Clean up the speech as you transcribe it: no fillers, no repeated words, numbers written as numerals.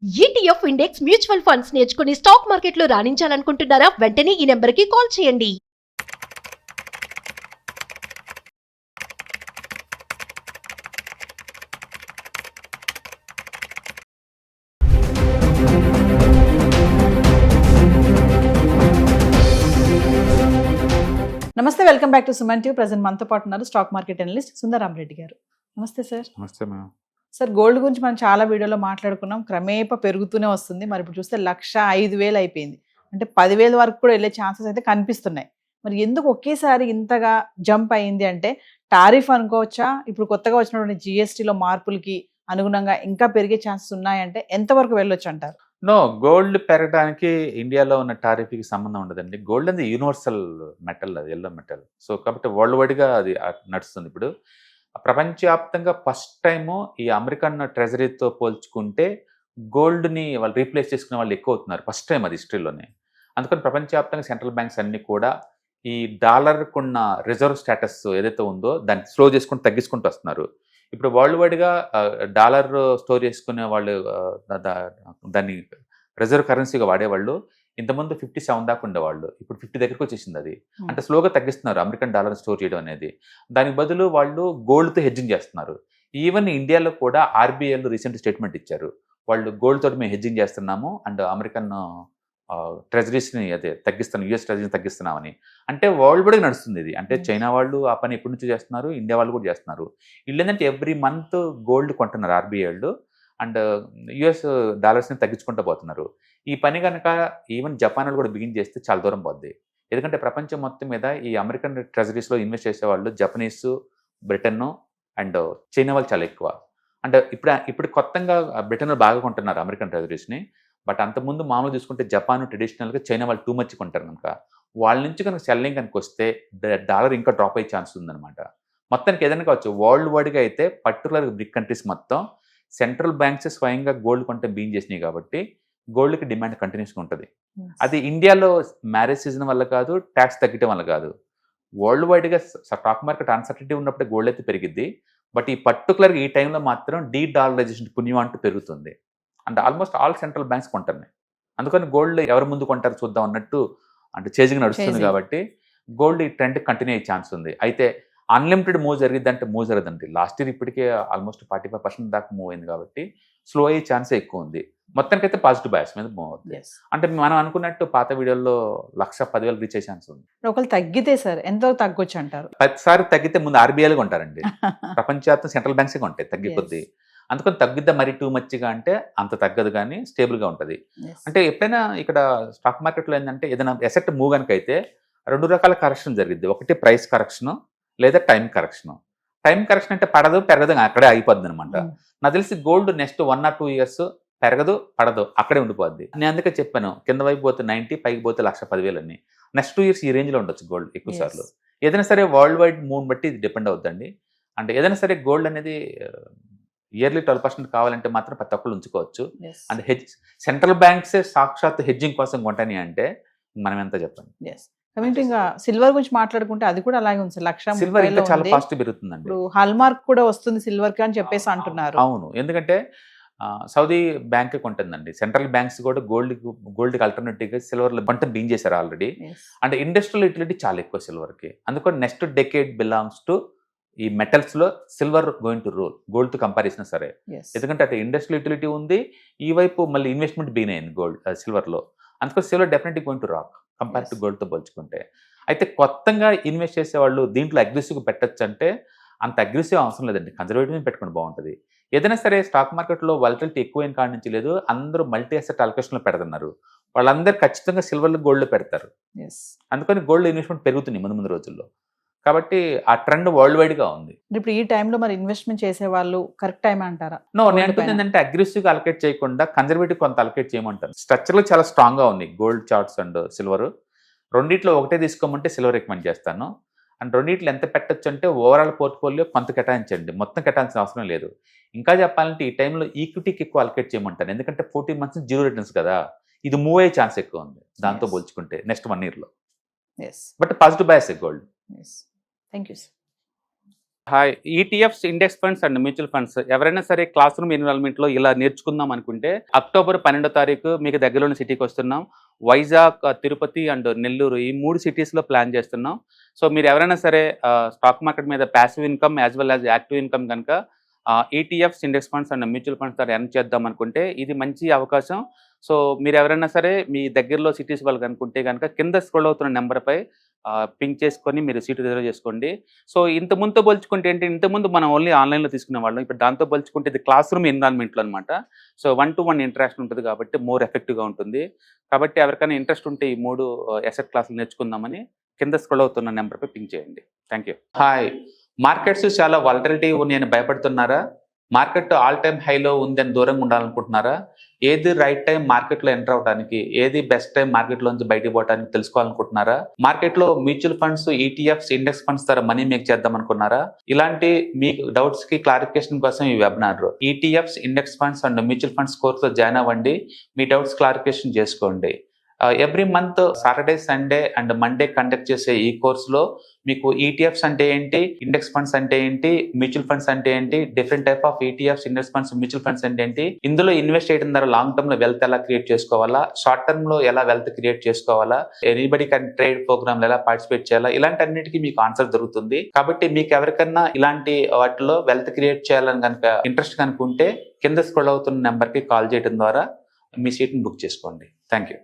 ETF index mutual funds నేర్చుకుని stock మార్కెట్లో రాణించాలనుకుంటున్నారా? వెంటనే ఈ నెంబర్కి కాల్ చేయండి. నమస్తే, welcome back to Suman TV. Present మనతో పాటు ఉన్నారు స్టాక్ మార్కెట్ అనలిస్ట్ సుందరామరెడ్డి గారు. నమస్తే సార్. నమస్తే మ్యామ్. సార్, గోల్డ్ గురించి మనం చాలా వీడియోలో మాట్లాడుకున్నాం. క్రమేపా పెరుగుతూనే వస్తుంది. మరి ఇప్పుడు చూస్తే 1,05,000 అయిపోయింది. అంటే 10,000 వరకు కూడా వెళ్ళే ఛాన్సెస్ అయితే కనిపిస్తున్నాయి. మరి ఎందుకు ఒకేసారి ఇంతగా జంప్ అయింది అంటే టారిఫ్ అనుకోవచ్చా? ఇప్పుడు కొత్తగా వచ్చినటువంటి జిఎస్టీలో మార్పులకి అనుగుణంగా ఇంకా పెరిగే ఛాన్సెస్ ఉన్నాయంటే ఎంతవరకు వెళ్ళొచ్చు అంటారు? నో, గోల్డ్ పెరగడానికి ఇండియాలో ఉన్న టారిఫ్కి సంబంధం ఉండదండి. గోల్డ్ అనేది యూనివర్సల్ మెటల్, అది ఎల్లో మెటల్. సో కాబట్టి వరల్డ్ వైడ్గా అది నడుస్తుంది. ఇప్పుడు ప్రపంచవ్యాప్తంగా ఫస్ట్ టైము ఈ అమెరికన్ ట్రెజరీతో పోల్చుకుంటే గోల్డ్ని వాళ్ళు రీప్లేస్ చేసుకునే వాళ్ళు ఎక్కువ అవుతున్నారు. ఫస్ట్ టైం అది హిస్టరీలోనే. అందుకని ప్రపంచవ్యాప్తంగా సెంట్రల్ బ్యాంక్స్ అన్నీ కూడా ఈ డాలర్కున్న రిజర్వ్ స్టేటస్ ఏదైతే ఉందో దాన్ని స్లో చేసుకుంటూ తగ్గించుకుంటూ వస్తున్నారు. ఇప్పుడు వరల్డ్ వైడ్గా డాలర్ స్టోర్ చేసుకునే వాళ్ళు దాన్ని రిజర్వ్ కరెన్సీగా వాడేవాళ్ళు ఇంతకుముందు 57 దాకా ఉండేవాళ్ళు. ఇప్పుడు 50 దగ్గరకు వచ్చేసింది అది. అంటే స్లోగా తగ్గిస్తున్నారు అమెరికన్ డాలర్ స్టోర్ చేయడం అనేది. దానికి బదులు వాళ్ళు గోల్డ్తో హెడ్జింగ్ చేస్తున్నారు. ఈవెన్ ఇండియాలో కూడా ఆర్బీఐలో రీసెంట్ స్టేట్మెంట్ ఇచ్చారు. వాళ్ళు గోల్డ్ తోటి మేము హెడ్జింగ్ చేస్తున్నాము అండ్ అమెరికన్ ట్రెజరీస్ని అదే తగ్గిస్తున్నాం, యూఎస్ ట్రెజరీని తగ్గిస్తున్నామని. అంటే వరల్డ్ వైడ్గా నడుస్తుంది ఇది. అంటే చైనా వాళ్ళు ఆ పని ఎప్పటి నుంచో చేస్తున్నారు, ఇండియా వాళ్ళు కూడా చేస్తున్నారు. వీళ్ళు ఏంటంటే ఎవ్రీ మంత్ గోల్డ్ కొంటున్నారు ఆర్బీఐ వాళ్ళు అండ్ యుఎస్ డాలర్స్ని తగ్గించుకుంటూ పోతున్నారు. ఈ పని కనుక ఈవెన్ జపాన్ వాళ్ళు కూడా బిగిన్ చేస్తే చాలా దూరం పోద్ది. ఎందుకంటే ప్రపంచం మొత్తం మీద ఈ అమెరికన్ ట్రెజరీస్లో ఇన్వెస్ట్ చేసేవాళ్ళు జపనీస్, బ్రిటన్ అండ్ చైనా వాళ్ళు చాలా ఎక్కువ. అంటే ఇప్పుడు కొత్తగా బ్రిటన్ బాగా కొంటున్నారు అమెరికన్ ట్రెజరీస్ని. బట్ అంతకుముందు మామూలు చూసుకుంటే జపాన్ ట్రెడిషనల్గా చైనా వాళ్ళు టూ మచ్ కొంటారు కనుక వాళ్ళ నుంచి కనుక సెల్లింగ్ కనుక వస్తే డాలర్ ఇంకా డ్రాప్ అయ్యే ఛాన్స్ ఉందన్నమాట. మొత్తానికి ఏదైనా కావచ్చు వరల్డ్ వైడ్గా అయితే పర్టికులర్ బ్రిక్ కంట్రీస్ మొత్తం సెంట్రల్ బ్యాంక్స్ స్వయంగా గోల్డ్ కొంటే బీన్ చేసినాయి కాబట్టి గోల్డ్కి డిమాండ్ కంటిన్యూస్గా ఉంటుంది. అది ఇండియాలో మ్యారేజ్ సీజన్ వల్ల కాదు, ట్యాక్స్ తగ్గడం వల్ల కాదు. వరల్డ్ వైడ్గా స్టాక్ మార్కెట్ అన్సర్టనిటీ ఉన్నప్పుడే గోల్డ్ అయితే పెరిగిద్ది. బట్ ఈ పర్టికులర్గా ఈ టైంలో మాత్రం డీడాలరైజేషన్ పుణ్యం అంటూ పెరుగుతుంది. అంటే ఆల్మోస్ట్ ఆల్ సెంట్రల్ బ్యాంక్స్ కొంటున్నాయి. అందుకని గోల్డ్ ఎవరు ముందు కొంటారు చూద్దాం అన్నట్టు అంటే చేజింగ్ నడుస్తుంది కాబట్టి గోల్డ్ ఈ ట్రెండ్ కంటిన్యూ అయ్యే ఛాన్స్ ఉంది. అయితే అన్లిమిటెడ్ మూవ్ జరిగిద్ది అంటే మూవ్ జరగదండి. లాస్ట్ ఇయర్ ఇప్పటికే ఆల్మోస్ట్ 45% దాకా మూవ్ అయింది కాబట్టి స్లో అయ్యే ఛాన్సే ఎక్కువ ఉంది. మొత్తానికైతే పాజిటివ్ బయాస్ మీద మూవ్ అవుతుంది. అంటే మనం అనుకున్నట్టు పాత వీడియోలో 1,10,000 రీచ్ అయ్యే ఛాన్స్ ఉంది. ఒకవేళ తగ్గితే సార్ ఎంత తగ్గొచ్చు అంటారు? 10 తగ్గితే ముందు ఆర్బీఐలు కొంటారండి. ప్రపంచవ్యాప్తం సెంట్రల్ బ్యాంక్సే కొంటాయి తగ్గి కొద్దీ. అందుకని తగ్గిద్దా మరీ టూ మచ్గా అంటే అంత తగ్గదు, కానీ స్టేబుల్గా ఉంటుంది. అంటే ఎప్పుడైనా ఇక్కడ స్టాక్ మార్కెట్లో ఏంటంటే ఏదైనా ఎసెట్ మూవ్ కనుక అయితే 2 రకాల కరెక్షన్ జరిగింది. ఒకటి ప్రైస్ కరెక్షను లేదా టైం కరెక్షను. టైం కరెక్షన్ అంటే పడదు పెరగదు అక్కడే అయిపోద్ది అనమాట. నాకు తెలిసి గోల్డ్ నెక్స్ట్ 1 or 2 years పెరగదు పడదు అక్కడే ఉండిపోద్ది. నేను అందుకే చెప్పాను కింద వైపు పోతే 90, పైకి పోతే 1,10,000 అని. నెక్స్ట్ 2 years ఈ రేంజ్లో ఉండొచ్చు గోల్డ్ ఎక్కువ సార్లు. ఏదైనా సరే వరల్డ్ వైడ్ మూవ్ బట్టి ఇది డిపెండ్ అవుతుందండి. అంటే ఏదైనా సరే గోల్డ్ అనేది ఇయర్లీ 12% కావాలంటే మాత్రం ప్రతి ఒక్కళ్ళు ఉంచుకోవచ్చు. అండ్ సెంట్రల్ బ్యాంక్సే సాక్షాత్ హెడ్జింగ్ కోసం కొంటాని అంటే మనం ఎంత చెప్పండి. ఇంకా సిల్వర్ గురించి మాట్లాడుకుంటే అది కూడా అలాగే ఉంది. సిల్వర్ ఇంకా చాలా ఫాస్ట్ పెరుగుతుందండి. హాల్ మార్క్ కూడా వస్తుంది సిల్వర్ కి అని చెప్పేసి అంటున్నారు. అవును, ఎందుకంటే సౌదీ బ్యాంక్ కొంటుందండి. సెంట్రల్ బ్యాంక్స్ కూడా గోల్డ్కి ఆల్టర్నేటివ్గా సిల్వర్లో కొంట బీన్ చేశారు ఆల్రెడీ. అంటే ఇండస్ట్రియల్ యూటిలిటీ చాలా ఎక్కువ సిల్వర్కి. అందుకని నెక్స్ట్ డెకేడ్ బిలాంగ్స్ టు ఈ మెటల్స్లో సిల్వర్ గోయింగ్ టు రోల్ గోల్డ్తో కంపేర్ చేసినా సరే. ఎందుకంటే అటు ఇండస్ట్రియల్ యూటిలిటీ ఉంది, ఈ వైపు మళ్ళీ ఇన్వెస్ట్మెంట్ బీన్ అయింది గోల్డ్ సిల్వర్లో. అందుకని silver definitely going to rock compare to గోల్డ్తో పోల్చుకుంటే. అయితే కొత్తగా ఇన్వెస్ట్ చేసేవాళ్ళు దీంట్లో అగ్రెసివ్గా పెట్టచ్చు అంటే అంత అగ్రెసివ్ అవసరం లేదండి, కన్జర్వేటివ్ పెట్టుకుని బాగుంటుంది. ఏదైనా సరే స్టాక్ మార్కెట్లో వాలటిలిటీ ఎక్కువైన కాడి నుంచి లేదు, అందరూ మల్టీ అసెట్ అలొకేషన్లో పెడుతున్నారు. వాళ్ళందరూ ఖచ్చితంగా సిల్వర్లో గోల్డ్లో పెడతారు. అందుకని గోల్డ్ ఇన్వెస్ట్మెంట్ పెరుగుతుంది ముందు రోజుల్లో. కాబట్టి ఆ ట్రెండ్ వరల్డ్ వైడ్గా ఉంది. ఇప్పుడు ఈ టైంలో మరి ఇన్వెస్ట్మెంట్ చేసే వాళ్ళు కరెక్ట్ టైం అంటారా? నో, నేను అనుకుంది ఏంటంటే అగ్రెసివ్గా అలొకేట్ చేయకుండా కన్జర్వేటివ్ కొంత అలొకేట్ చేయమంటాను. స్ట్రక్చర్లో చాలా స్ట్రాంగ్గా ఉంది గోల్డ్ చార్ట్స్ అండ్ సిల్వర్. రెండిట్లో ఒకటే తీసుకోమంటే సిల్వర్ రికమెండ్ చేస్తాను. అండ్ రెండిట్లో ఎంత పెట్టచ్చు అంటే ఓవరాల్ పోర్ట్ఫోలియో కొంత కేటాయించండి, మొత్తం కేటాయించిన అవసరం లేదు. ఇంకా చెప్పాలంటే ఈ టైంలో ఈక్విటీకి ఎక్కువ అలొకేట్ చేయమంటాను. ఎందుకంటే 14 months జీరో రిటర్న్స్ కదా, ఇది మూవ్ అయ్యే ఛాన్స్ ఎక్కువ ఉంది దాంతో పోల్చుకుంటే నెక్స్ట్ 1 yearలో. But positive bias gold. Thank you, sir. Hi, ETFs, index funds and mutual funds ఎవరైనా సరే క్లాస్ రూమ్ ఎన్విరాన్మెంట్లో ఇలా నేర్చుకుందాం అనుకుంటే అక్టోబర్ 12వ తారీఖు మీకు దగ్గరలోని సిటీకి వస్తున్నాం. వైజాగ్, తిరుపతి అండ్ నెల్లూరు ఈ 3 సిటీస్లో ప్లాన్ చేస్తున్నాం. సో మీరు ఎవరైనా సరే స్టాక్ మార్కెట్ మీద passive income as well as active income కనుక ETFs, index funds and mutual funds ద్వారా ఎర్న్ చేద్దాం అనుకుంటే ఇది మంచి అవకాశం. సో మీరు ఎవరైనా సరే మీ దగ్గరలో సిటీస్ వాళ్ళకి అనుకుంటే కనుక కింద స్క్రోల్ అవుతున్న నెంబర్పై పింక్ చేసుకొని మీరు సీటు రిజర్వ్ చేసుకోండి. సో ఇంతకుముందుతో పోల్చుకుంటే ఏంటి, ఇంతకుముందు మనం ఓన్లీ ఆన్లైన్లో తీసుకునే వాళ్ళం. ఇప్పుడు దాంతో పోల్చుకుంటే ఇది క్లాస్ రూమ్ ఎన్విరాన్మెంట్లో అనమాట. సో 1-to-1 ఇంటరాక్షన్ ఉంటుంది కాబట్టి మోర్ ఎఫెక్టివ్గా ఉంటుంది. కాబట్టి ఎవరికైనా ఇంట్రెస్ట్ ఉంటే ఈ 3 అసెట్ క్లాసులు నేర్చుకుందామని కింద స్క్రోల్ అవుతున్న నెంబర్పై పింక్ చేయండి. Thank you. హాయ్, మార్కెట్స్ చాలా వాలటిలిటీ ఉన్నాయని భయపడుతున్నారా? మార్కెట్ ఆల్ టైమ్ హైలో ఉందని దూరంగా ఉండాలనుకుంటున్నారా? ఏది రైట్ టైం మార్కెట్లో ఎంటర్ అవడానికి, ఏది బెస్ట్ టైం మార్కెట్లోంచి బయటకు పోవడానికి తెలుసుకోవాలనుకుంటున్నారా? మార్కెట్లో mutual funds, ETFs, index funds ద్వారా మనీ మేక్ చేద్దాం అనుకున్నారా? ఇలాంటి మీ డౌట్స్ కి క్లారిఫికేషన్ కోసం ఈ webinar ETFs, index funds and mutual funds కోర్సులో జాయిన్ అవ్వండి. మీ డౌట్స్ క్లారిఫికేషన్ చేసుకోండి. Every month Saturday, Sunday and Monday conduct చేసే ఈ కోర్సులో మీకు ఈటీఎఫ్స్ అంటే ఏంటి, ఇండెక్స్ ఫండ్స్ అంటే ఏంటి, మ్యూచువల్ ఫండ్స్ అంటే ఏంటి, different type of ETFs, index funds, mutual funds అంటే ఏంటి, ఇందులో ఇన్వెస్ట్ చేయడం ద్వారా లాంగ్ టర్మ్ లో వెల్త్ ఎలా క్రియేట్ చేసుకోవాలా, షార్ట్ టర్మ్ లో ఎలా వెల్త్ క్రియేట్ చేసుకోవాలా, ఎనీబడి కెన్ ట్రేడ్ ప్రోగ్రామ్ ఎలా పార్టిసిపేట్ చేయాలా, ఇలాంటి అన్నిటికీ మీకు ఆన్సర్ దొరుకుతుంది. కాబట్టి మీకు ఎవరికన్నా ఇలాంటి వాటిలో వెల్త్ క్రియేట్ చేయాలని కనుక ఇంట్రెస్ట్ కనుకుంటే కింద స్క్రోల్ అవుతున్న నెంబర్ కి కాల్ చేయడం ద్వారా మీ సీట్ని బుక్ చేసుకోండి. Thank you.